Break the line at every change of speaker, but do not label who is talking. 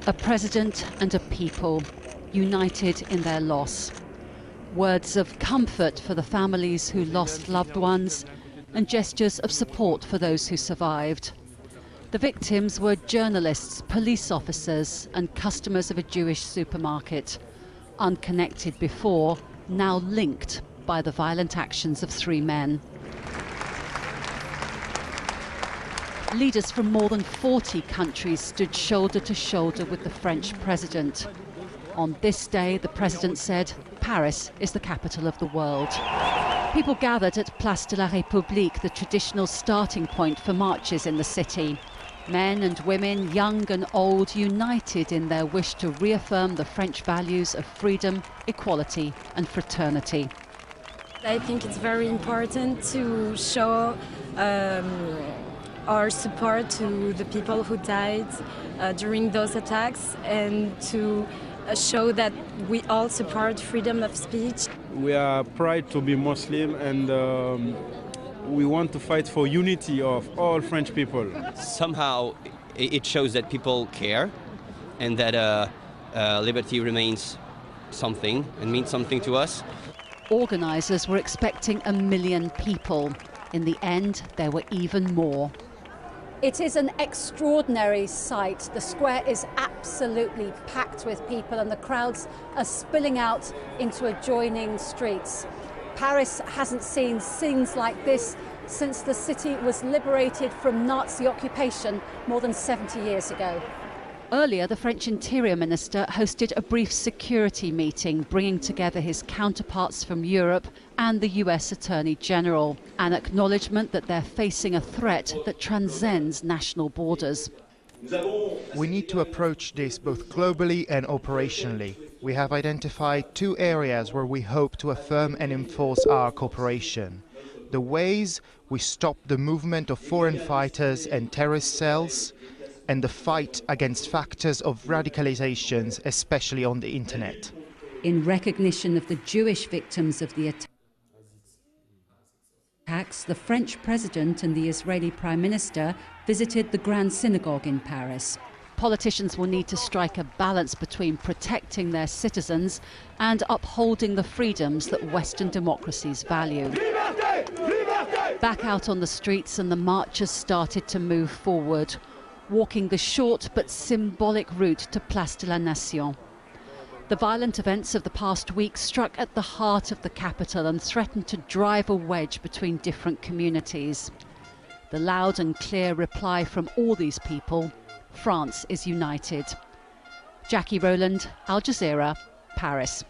A president and a people united in their loss. Words of comfort for the families who lost loved ones and gestures of support for those who survived. The victims were journalists, police officers and customers of a Jewish supermarket. Unconnected before, now linked by the violent actions of 3 men. Leaders from more than 40 countries stood shoulder to shoulder with the French president. On this day, the president said, Paris is the capital of the world. People gathered at Place de la République, the traditional starting point for marches in the city. Men and women, young and old, united in their wish to reaffirm the French values of freedom, equality and fraternity.
I think it's very important to show our support to the people who died during those attacks and to show that we all support freedom of speech.
We are proud to be Muslim and we want to fight for unity of all French people.
Somehow it shows that people care and that liberty remains something and means something to us.
Organisers were expecting 1 million people. In the end, there were even more. It is an extraordinary sight. The square is absolutely packed with people and the crowds are spilling out into adjoining streets. Paris hasn't seen scenes like this since the city was liberated from Nazi occupation more than 70 years ago. Earlier, the French Interior Minister hosted a brief security meeting, bringing together his counterparts from Europe and the US Attorney General, an acknowledgement that they're facing a threat that transcends national borders.
We need to approach this both globally and operationally. We have identified 2 areas where we hope to affirm and enforce our cooperation. The ways we stop the movement of foreign fighters and terrorist cells, and the fight against factors of radicalizations, especially on the internet.
In recognition of the Jewish victims of the attacks, the French president and the Israeli prime minister visited the Grand Synagogue in Paris. Politicians will need to strike a balance between protecting their citizens and upholding the freedoms that Western democracies value. Back out on the streets, and the marchers started to move forward, walking the short but symbolic route to Place de la Nation. The violent events of the past week struck at the heart of the capital and threatened to drive a wedge between different communities. The loud and clear reply from all these people: France is united. Jackie Rowland, Al Jazeera, Paris.